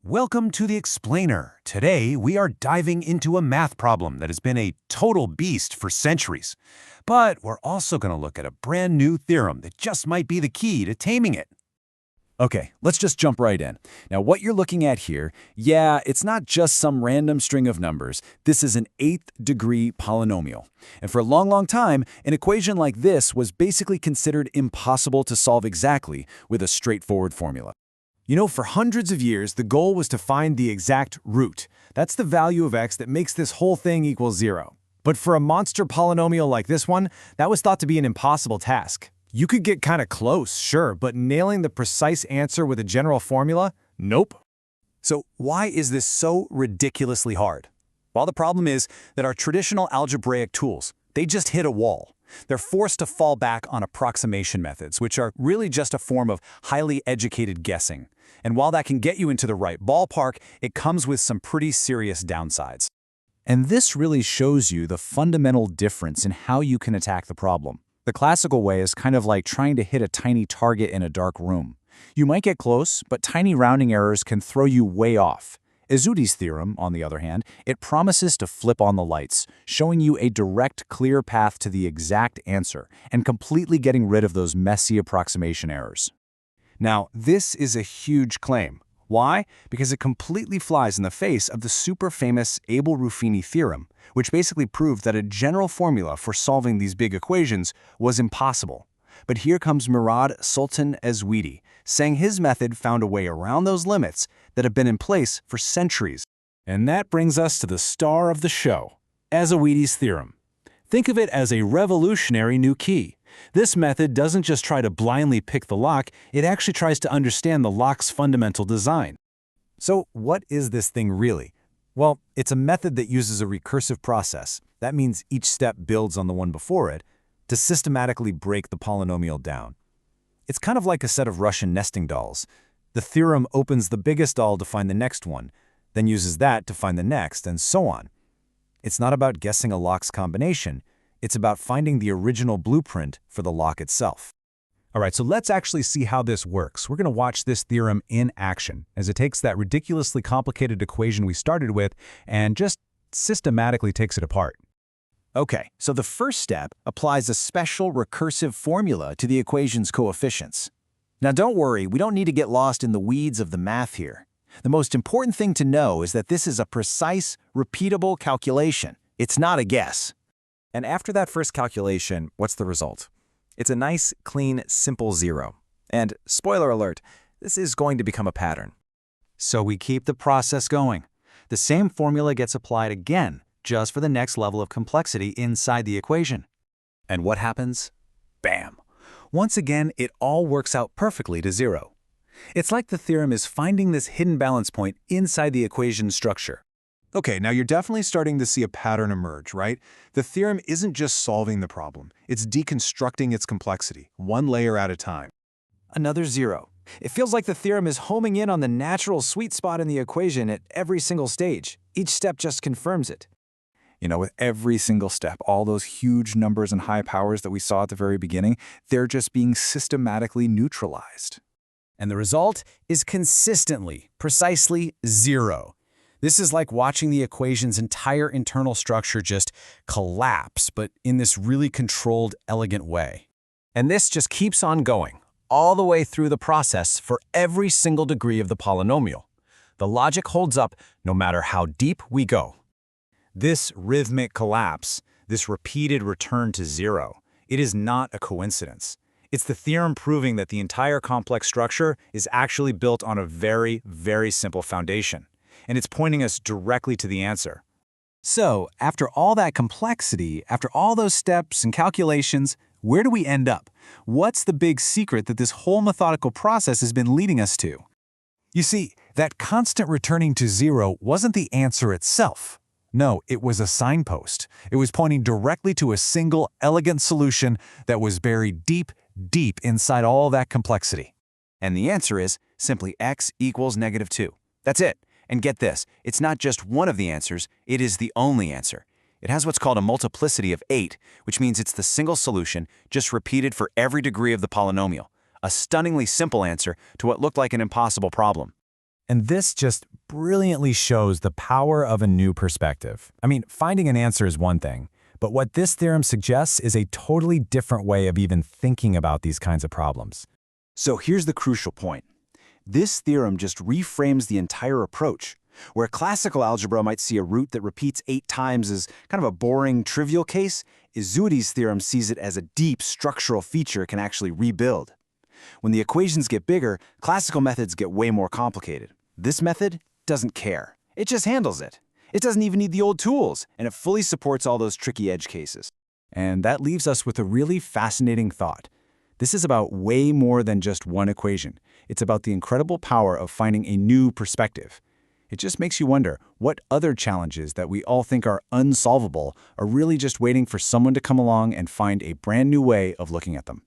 Welcome to the Explainer. Today, we are diving into a math problem that has been a total beast for centuries. But we're also going to look at a brand new theorem that just might be the key to taming it. Okay, let's just jump right in. Now, what you're looking at here, it's not just some random string of numbers. This is an 8th-degree polynomial. And for a long time, an equation like this was basically considered impossible to solve exactly with a straightforward formula. You know, for hundreds of years, the goal was to find the exact root. That's the value of x that makes this whole thing equal 0. But for a monster polynomial like this one, that was thought to be an impossible task. You could get kind of close, sure, but nailing the precise answer with a general formula? Nope. So why is this so ridiculously hard? Well, the problem is that our traditional algebraic tools, they just hit a wall. They're forced to fall back on approximation methods, which are really just a form of highly educated guessing. And while that can get you into the right ballpark, it comes with some pretty serious downsides. And this really shows you the fundamental difference in how you can attack the problem. The classical way is kind of like trying to hit a tiny target in a dark room. You might get close, but tiny rounding errors can throw you way off. Ezoudi's theorem, on the other hand, it promises to flip on the lights, showing you a direct, clear path to the exact answer and completely getting rid of those messy approximation errors. Now, this is a huge claim. Why? Because it completely flies in the face of the super famous Abel-Ruffini theorem, which basically proved that a general formula for solving these big equations was impossible. But here comes Murad Sultan Ezouidi, saying his method found a way around those limits that have been in place for centuries. And that brings us to the star of the show, Ezouidi's theorem. Think of it as a revolutionary new key. This method doesn't just try to blindly pick the lock, it actually tries to understand the lock's fundamental design. So what is this thing really? Well, it's a method that uses a recursive process. That means each step builds on the one before it to systematically break the polynomial down. It's kind of like a set of Russian nesting dolls. The theorem opens the biggest doll to find the next one, then uses that to find the next, and so on. It's not about guessing a lock's combination. It's about finding the original blueprint for the lock itself. All right, so let's actually see how this works. We're going to watch this theorem in action as it takes that ridiculously complicated equation we started with and just systematically takes it apart. Okay, so the first step applies a special recursive formula to the equation's coefficients. Now don't worry, we don't need to get lost in the weeds of the math here. The most important thing to know is that this is a precise, repeatable calculation. It's not a guess. And after that first calculation, what's the result? It's a nice, clean, simple 0. And spoiler alert, this is going to become a pattern. So we keep the process going. The same formula gets applied again, just for the next level of complexity inside the equation. And what happens? Bam! Once again, it all works out perfectly to 0. It's like the theorem is finding this hidden balance point inside the equation structure. Okay, now you're definitely starting to see a pattern emerge, right? The theorem isn't just solving the problem, it's deconstructing its complexity, one layer at a time. Another 0. It feels like the theorem is homing in on the natural sweet spot in the equation at every single stage. Each step just confirms it. You know, with every single step, all those huge numbers and high powers that we saw at the very beginning, they're just being systematically neutralized. And the result is consistently, precisely 0. This is like watching the equation's entire internal structure just collapse, but in this really controlled, elegant way. And this just keeps on going, all the way through the process for every single degree of the polynomial. The logic holds up no matter how deep we go. This rhythmic collapse, this repeated return to 0, it is not a coincidence. It's the theorem proving that the entire complex structure is actually built on a very, very simple foundation. And it's pointing us directly to the answer. So, after all that complexity, after all those steps and calculations, where do we end up? What's the big secret that this whole methodical process has been leading us to? You see, that constant returning to 0 wasn't the answer itself. No, it was a signpost. It was pointing directly to a single, elegant solution that was buried deep, deep inside all that complexity. And the answer is simply x equals -2. That's it. And get this, it's not just one of the answers, it is the only answer. It has what's called a multiplicity of 8, which means it's the single solution just repeated for every degree of the polynomial. A stunningly simple answer to what looked like an impossible problem. And this just brilliantly shows the power of a new perspective. I mean, finding an answer is one thing, but what this theorem suggests is a totally different way of even thinking about these kinds of problems. So here's the crucial point. This theorem just reframes the entire approach. Where classical algebra might see a root that repeats 8 times as kind of a boring, trivial case, Ezouidi's theorem sees it as a deep structural feature it can actually rebuild. When the equations get bigger, classical methods get way more complicated. This method doesn't care. It just handles it. It doesn't even need the old tools, and it fully supports all those tricky edge cases. And that leaves us with a really fascinating thought. This is about way more than just one equation. It's about the incredible power of finding a new perspective. It just makes you wonder what other challenges that we all think are unsolvable are really just waiting for someone to come along and find a brand new way of looking at them.